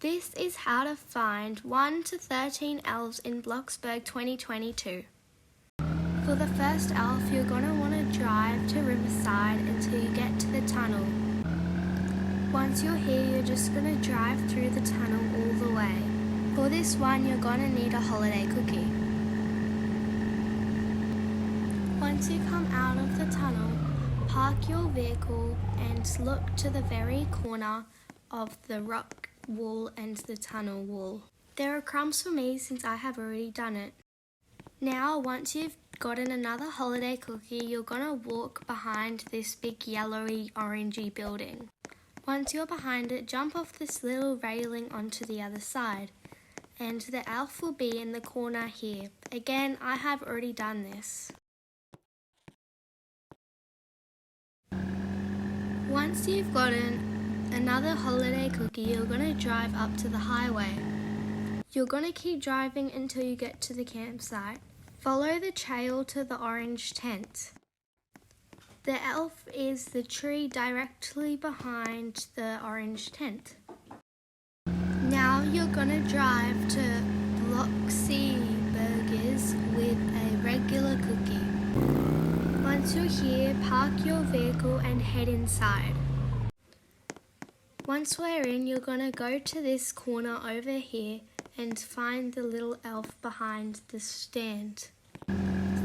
This is how to find 1 to 13 elves in Bloxburg 2022. For the first elf, you're going to want to drive to Riverside until you get to the tunnel. Once you're here, you're just going to drive through the tunnel all the way. For this one, you're going to need a holiday cookie. Once you come out of the tunnel, park your vehicle and look to the very corner of the rock wall and the tunnel wall. There are crumbs for me since I have already done it. Now, once you've gotten another holiday cookie, you're going to walk behind this big yellowy orangey building. Once you're behind it, jump off this little railing onto the other side, and the elf will be in the corner here. Again, I have already done this. Once you've gotten another holiday cookie, you're going to drive up to the highway. You're going to keep driving until you get to the campsite. Follow the trail to the orange tent. The elf is the tree directly behind the orange tent. Now you're going to drive to Bloxy Burgers with a regular cookie. Once you're here, park your vehicle and head inside. Once we're in, you're going to go to this corner over here and find the little elf behind the stand.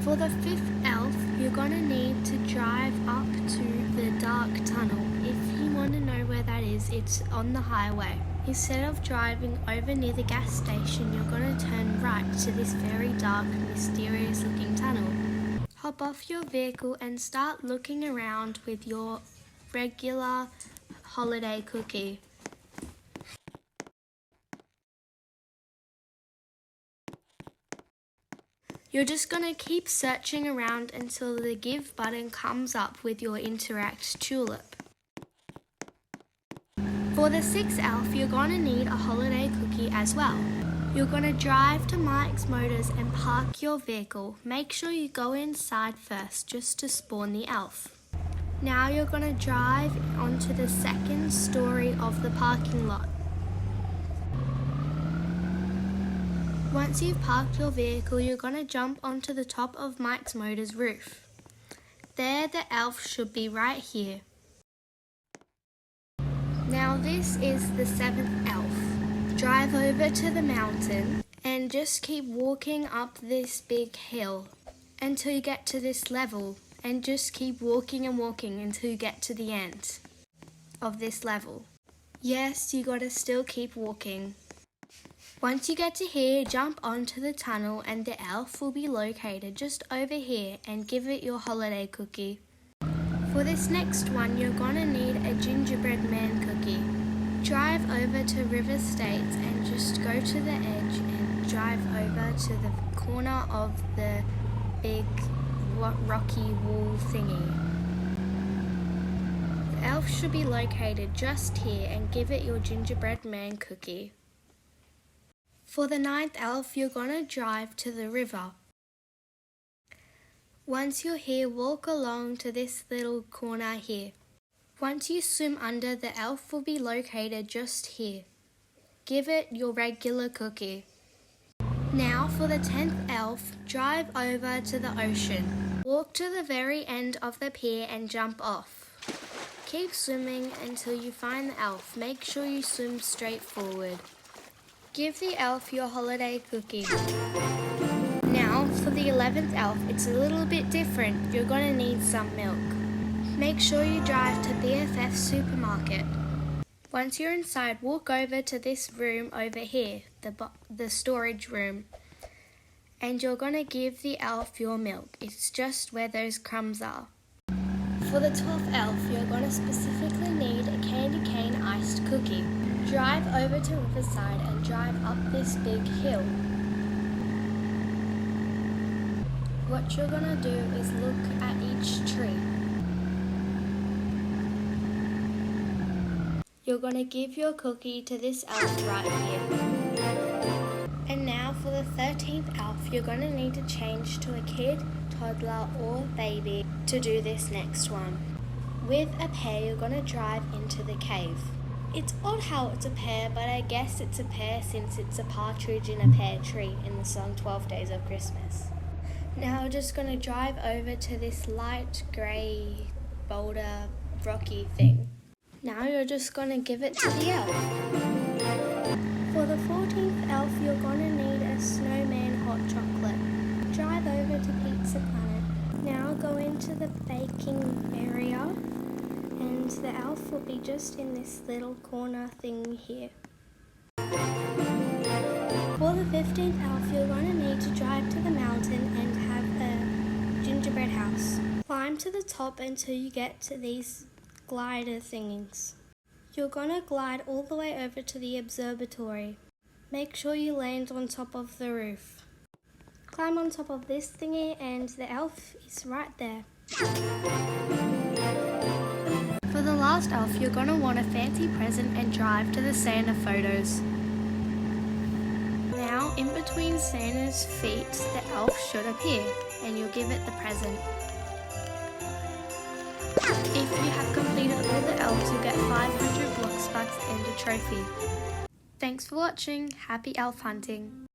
For the fifth elf, you're going to need to drive up to the dark tunnel. If you want to know where that is, it's on the highway. Instead of driving over near the gas station, you're going to turn right to this very dark, mysterious looking tunnel. Hop off your vehicle and start looking around with your regular holiday cookie. You're just going to keep searching around until the give button comes up with your interact tulip. For the sixth elf, you're going to need a holiday cookie as well. You're going to drive to Mike's Motors and park your vehicle. Make sure you go inside first just to spawn the elf. Now you're going to drive onto the second story of the parking lot. Once you've parked your vehicle, you're going to jump onto the top of Mike's Motors roof. There, the elf should be right here. Now this is the seventh elf. Drive over to the mountain and just keep walking up this big hill until you get to this level, and just keep walking and walking until you get to the end of this level. Yes, you gotta still keep walking. Once you get to here, jump onto the tunnel and the elf will be located just over here, and give it your holiday cookie. For this next one, you're gonna need a gingerbread man cookie. Drive over to River States and just go to the edge and drive over to the corner of the big rocky wall thingy. The elf should be located just here, and give it your gingerbread man cookie. For the ninth elf, you're going to drive to the river. Once you're here, walk along to this little corner here. Once you swim under, the elf will be located just here. Give it your regular cookie. Now for the 10th elf, drive over to the ocean. Walk to the very end of the pier and jump off. Keep swimming until you find the elf. Make sure you swim straight forward. Give the elf your holiday cookie. Now for the 11th elf, it's a little bit different. You're going to need some milk. Make sure you drive to BFF Supermarket. Once you're inside, walk over to this room over here, the storage room, and you're going to give the elf your milk. It's just where those crumbs are. For the 12th elf, you're going to specifically need a candy cane iced cookie. Drive over to Riverside and drive up this big hill. What you're going to do is look at each tree. You're going to give your cookie to this elf right here. And now for the 13th elf, you're going to need to change to a kid, toddler or baby to do this next one. With a pair, you're going to drive into the cave. It's odd how it's a pear, but I guess it's a pear since it's a partridge in a pear tree in the song 12 Days of Christmas. Now we're just going to drive over to this light grey boulder rocky thing. Now you're just going to give it to the elf. For the 14th elf, you're going to need a snowman hot chocolate. Drive over to Pizza Planet. Now go into the baking area, and the elf will be just in this little corner thing here. For the 15th elf, you're going to need to drive to the mountain and have a gingerbread house. Climb to the top until you get to these glider thingings. You're going to glide all the way over to the observatory. Make sure you land on top of the roof. Climb on top of this thingy and the elf is right there. For the last elf, you're going to want a fancy present and drive to the Santa photos. Now, in between Santa's feet, the elf should appear, and you'll give it the present. If you have completed all the elves, you'll get 500 block sparks and a trophy. Thanks for watching. Happy elf hunting.